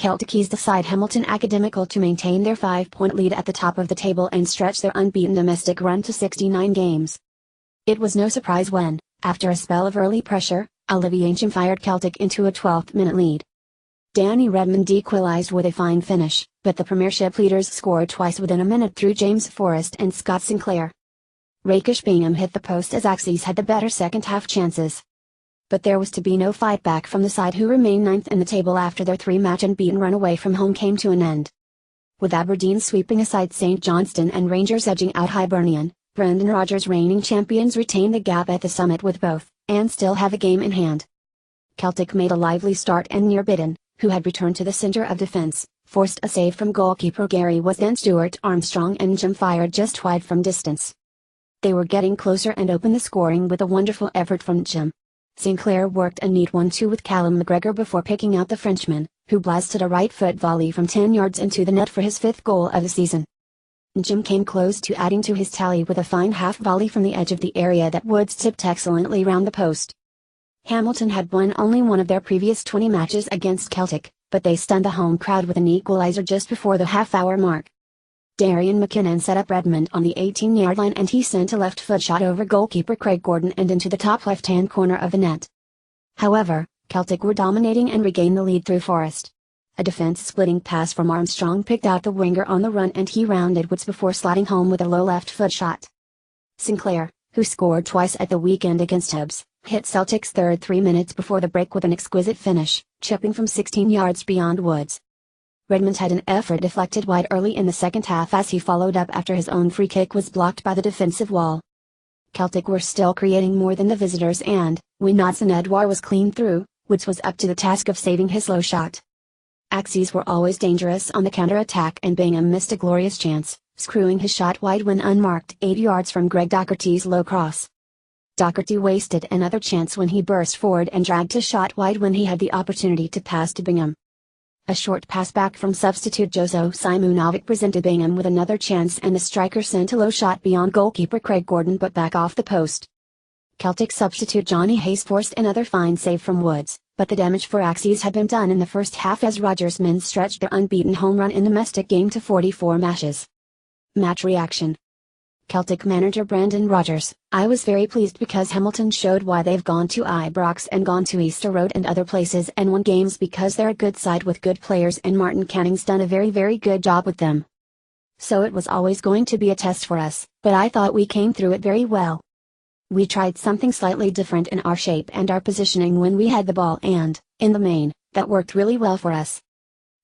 Celtic eased aside Hamilton Academical to maintain their 5-point lead at the top of the table and stretch their unbeaten domestic run to 69 games. It was no surprise when, after a spell of early pressure, Olivier Ntcham fired Celtic into a 12th-minute lead. Danny Redmond equalised with a fine finish, but the Premiership leaders scored twice within a minute through James Forrest and Scott Sinclair. Rakesh Bingham hit the post as Axis had the better second-half chances. But there was to be no fight back from the side who remained ninth in the table after their 3-match unbeaten run away from home came to an end. With Aberdeen sweeping aside St Johnstone and Rangers edging out Hibernian, Brendan Rodgers' reigning champions retain the gap at the summit with both, and still have a game in hand. Celtic made a lively start and unbeaten, who had returned to the centre of defence, forced a save from goalkeeper Gary was then Stuart Armstrong and Ntcham fired just wide from distance. They were getting closer and opened the scoring with a wonderful effort from Ntcham. Sinclair worked a neat 1-2 with Callum McGregor before picking out the Frenchman, who blasted a right-foot volley from 10 yards into the net for his 5th goal of the season. Ntcham came close to adding to his tally with a fine half volley from the edge of the area that Woods tipped excellently round the post. Hamilton had won only one of their previous 20 matches against Celtic, but they stunned the home crowd with an equaliser just before the half-hour mark. Darian McKinnon set up Redmond on the 18-yard line and he sent a left-foot shot over goalkeeper Craig Gordon and into the top left-hand corner of the net. However, Celtic were dominating and regained the lead through Forrest. A defence-splitting pass from Armstrong picked out the winger on the run and he rounded Woods before sliding home with a low left-foot shot. Sinclair, who scored twice at the weekend against Hibs, hit Celtic's third 3 minutes before the break with an exquisite finish, chipping from 16 yards beyond Woods. Redmond had an effort deflected wide early in the second half as he followed up after his own free kick was blocked by the defensive wall. Celtic were still creating more than the visitors and, when Odsonne-Edouard was clean through, Woods was up to the task of saving his low shot. Axis were always dangerous on the counter-attack and Bingham missed a glorious chance, screwing his shot wide when unmarked 8 yards from Greg Docherty's low cross. Docherty wasted another chance when he burst forward and dragged his shot wide when he had the opportunity to pass to Bingham. A short pass back from substitute Jozo Simunovic presented Bingham with another chance and the striker sent a low shot beyond goalkeeper Craig Gordon but back off the post. Celtic substitute Johnny Hayes forced another fine save from Woods, but the damage for Axis had been done in the first half as Rodgers' men stretched their unbeaten home run in domestic game to 44 matches. Match reaction. Celtic manager Brendan Rodgers: I was very pleased because Hamilton showed why they've gone to Ibrox and gone to Easter Road and other places and won games because they're a good side with good players and Martin Canning's done a very good job with them. So it was always going to be a test for us, but I thought we came through it very well. We tried something slightly different in our shape and our positioning when we had the ball and, in the main, that worked really well for us.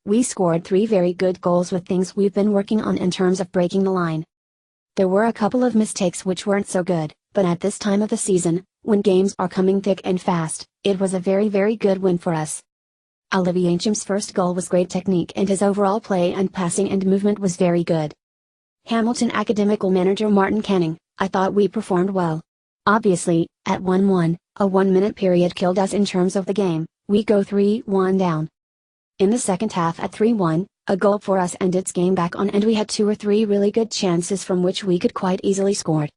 We scored 3 very good goals with things we've been working on in terms of breaking the line. There were a couple of mistakes which weren't so good, but at this time of the season, when games are coming thick and fast, it was a very good win for us. Olivier Ntcham's first goal was great technique and his overall play and passing and movement was very good. Hamilton Academical manager Martin Canning: I thought we performed well. Obviously, at 1-1, a 1-minute period killed us in terms of the game, we go 3-1 down. In the second half at 3-1, a goal for us and its game back on and we had 2 or 3 really good chances from which we could quite easily score.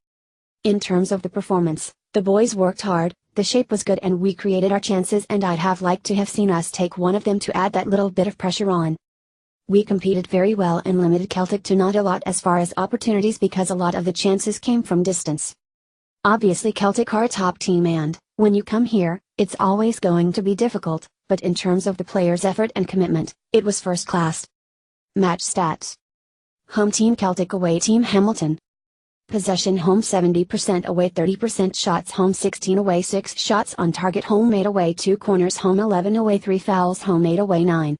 In terms of the performance, the boys worked hard, the shape was good and we created our chances and I'd have liked to have seen us take one of them to add that little bit of pressure on. We competed very well and limited Celtic to not a lot as far as opportunities because a lot of the chances came from distance. Obviously Celtic are a top team and, when you come here, it's always going to be difficult, but in terms of the players' effort and commitment, it was first class. Match stats. Home team Celtic, away team Hamilton. Possession home 70%, away 30%, shots home 16, away 6 shots on target, home 8, away 2 corners, home 11, away 3 fouls, home 8, away 9.